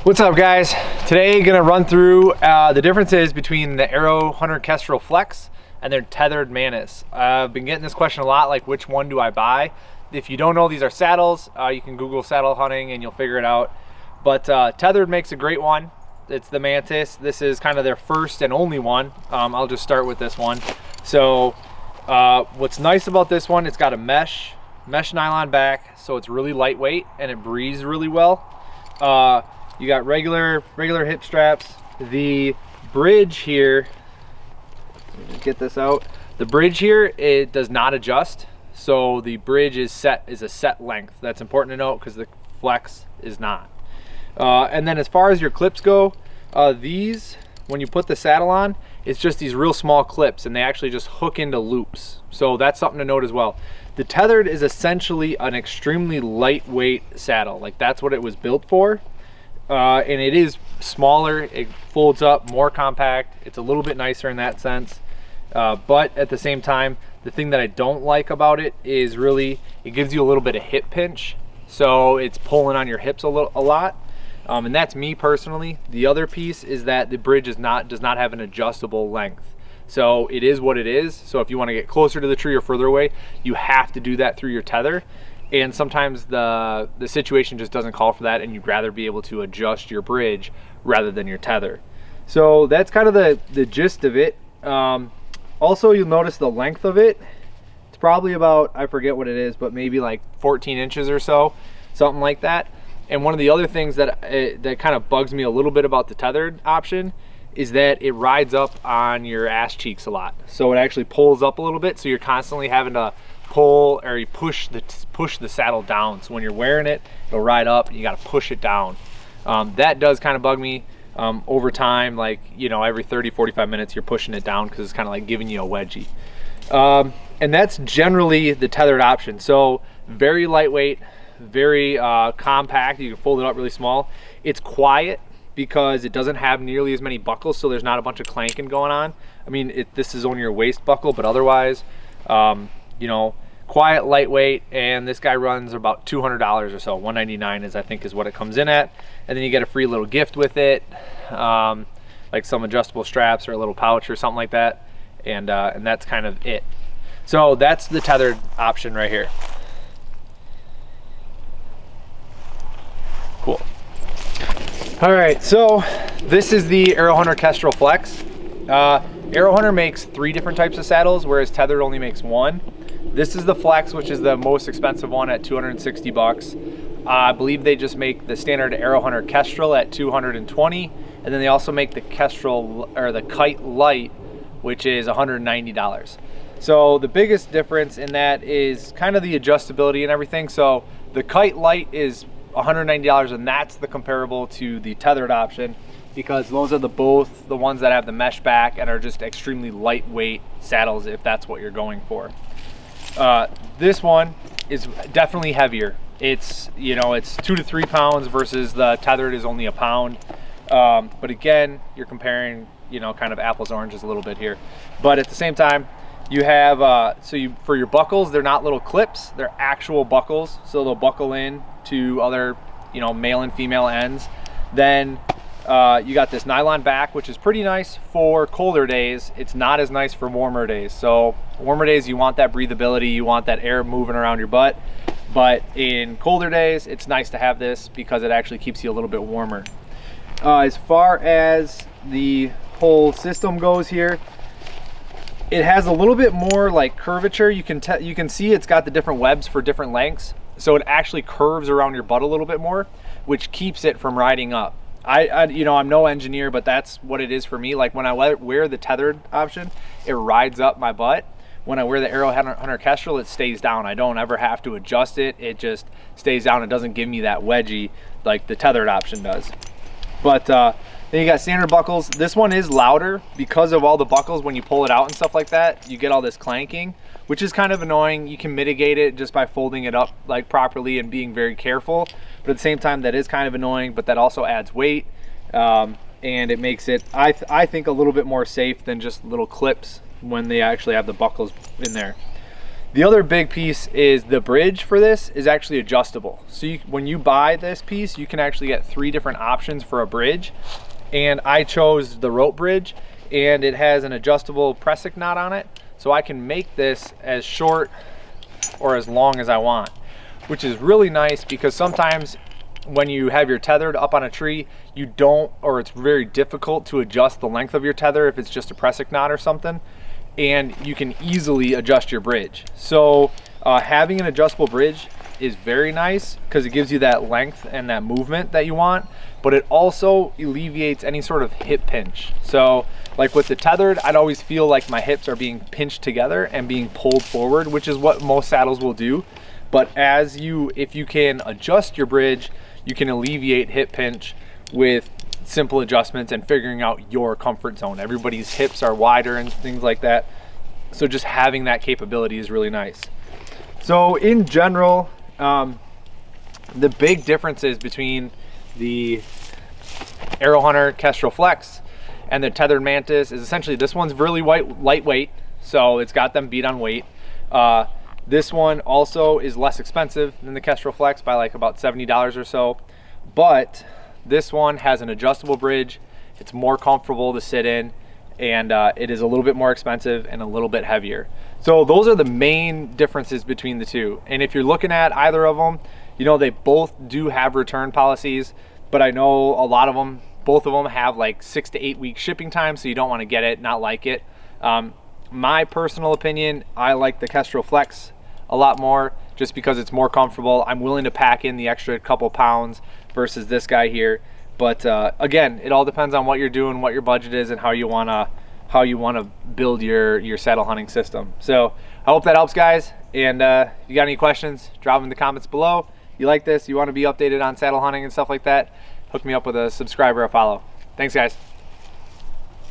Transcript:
What's up, guys? Today gonna run through the differences between the AeroHunter Kestrel Flex and their Tethrd Mantis. I've been getting this question a lot, like which one do I buy? If you don't know, these are saddles. You can Google saddle hunting and you'll figure it out. But Tethrd makes a great one. It's the Mantis. This is kind of their first and only one. I'll just start with this one. So what's nice about this one, it's got a mesh nylon back, so it's really lightweight and it breathes really well. You got regular hip straps. The bridge here, let me just get this out. The bridge here, it does not adjust. So the bridge is a set length. That's important to note because the Flex is not. And then as far as your clips go, these, when you put the saddle on, it's just these real small clips and they actually just hook into loops. So that's something to note as well. The Tethrd is essentially an extremely lightweight saddle. Like, that's what it was built for. And it is smaller, it folds up, more compact. It's a little bit nicer in that sense. But at the same time, the thing that I don't like about it is really, it gives you a little bit of hip pinch. So it's pulling on your hips a lot. And that's me personally. The other piece is that the bridge does not have an adjustable length. So it is what it is. So if you want to get closer to the tree or further away, you have to do that through your tether. And sometimes the situation just doesn't call for that, and you'd rather be able to adjust your bridge rather than your tether. So that's kind of the gist of it. Also, you'll notice the length of it. It's probably about, I forget what it is, but maybe like 14 inches or so, something like that. And one of the other things that kind of bugs me a little bit about the tethered option is that it rides up on your ass cheeks a lot. So it actually pulls up a little bit, so you're constantly having to pull or you push the saddle down. So when you're wearing it, it'll ride up and you got to push it down. That does kind of bug me over time. Like, you know, every 30-45 minutes you're pushing it down because it's kind of like giving you a wedgie. And that's generally the tethered option. So very lightweight, very compact. You can fold it up really small. It's quiet because it doesn't have nearly as many buckles, so there's not a bunch of clanking going on. I mean, this is only your waist buckle, but otherwise, you know, quiet, lightweight, and this guy runs about $200 or so. $199 I think is what it comes in at, and then you get a free little gift with it, like some adjustable straps or a little pouch or something like that, and that's kind of it. So that's the tethered option right here. Cool. All right, so this is the AeroHunter Kestrel Flex. AeroHunter makes 3 different types of saddles, whereas Tethrd only makes 1. This is the Flex, which is the most expensive one at $260. I believe they just make the standard AeroHunter Kestrel at $220, and then they also make the Kestrel, or the Kite Light, which is $190. So the biggest difference in that is kind of the adjustability and everything. So the Kite Light is $190, and that's the comparable to the tethered option, because those are both the ones that have the mesh back and are just extremely lightweight saddles if that's what you're going for. This one is definitely heavier. It's, you know, it's 2 to 3 pounds versus the tethered is only a pound. But again, you're comparing, you know, kind of apples and oranges a little bit here. But at the same time, you have, for your buckles, they're not little clips, they're actual buckles. So they'll buckle in to other, you know, male and female ends. Then you got this nylon back, which is pretty nice for colder days. It's not as nice for warmer days. So warmer days, you want that breathability, you want that air moving around your butt. But in colder days, it's nice to have this because it actually keeps you a little bit warmer. As far as the whole system goes here, it has a little bit more like curvature. You can see it's got the different webs for different lengths. So it actually curves around your butt a little bit more, which keeps it from riding up. You know, I'm no engineer, but that's what it is for me. Like when I wear the tethered option, it rides up my butt. When I wear the AeroHunter Kestrel, it stays down. I don't ever have to adjust it. It just stays down. It doesn't give me that wedgie like the tethered option does. But then you got standard buckles. This one is louder because of all the buckles. When you pull it out and stuff like that, you get all this clanking, which is kind of annoying. You can mitigate it just by folding it up like properly and being very careful. But at the same time, that is kind of annoying, but that also adds weight. And it makes it, I think, a little bit more safe than just little clips when they actually have the buckles in there. The other big piece is the bridge for this is actually adjustable. So when you buy this piece, you can actually get 3 different options for a bridge. And I chose the rope bridge, and it has an adjustable pressing knot on it. So I can make this as short or as long as I want, which is really nice because sometimes when you have your tethered up on a tree, you don't, or it's very difficult to adjust the length of your tether if it's just a pressing knot or something. And you can easily adjust your bridge. So having an adjustable bridge is very nice because it gives you that length and that movement that you want, but it also alleviates any sort of hip pinch. So like with the tethered, I'd always feel like my hips are being pinched together and being pulled forward, which is what most saddles will do. But if you can adjust your bridge, you can alleviate hip pinch with simple adjustments and figuring out your comfort zone. Everybody's hips are wider and things like that. So just having that capability is really nice. So in general, the big differences between the AeroHunter Kestrel Flex and the Tethrd Mantis is essentially this one's really lightweight, so it's got them beat on weight. This one also is less expensive than the Kestrel Flex by like about $70 or so, but this one has an adjustable bridge. It's more comfortable to sit in, and it is a little bit more expensive and a little bit heavier. So those are the main differences between the two. And if you're looking at either of them, you know, they both do have return policies, but I know a lot of them, both of them have like 6 to 8 week shipping time, so you don't want to get it, not like it. My personal opinion, I like the Kestrel Flex a lot more just because it's more comfortable. I'm willing to pack in the extra couple pounds versus this guy here. But again, it all depends on what you're doing, what your budget is, and how you wanna build your saddle hunting system. So I hope that helps, guys. And if you got any questions, drop them in the comments below. You like this, you want to be updated on saddle hunting and stuff like that, hook me up with a subscribe or a follow. Thanks, guys.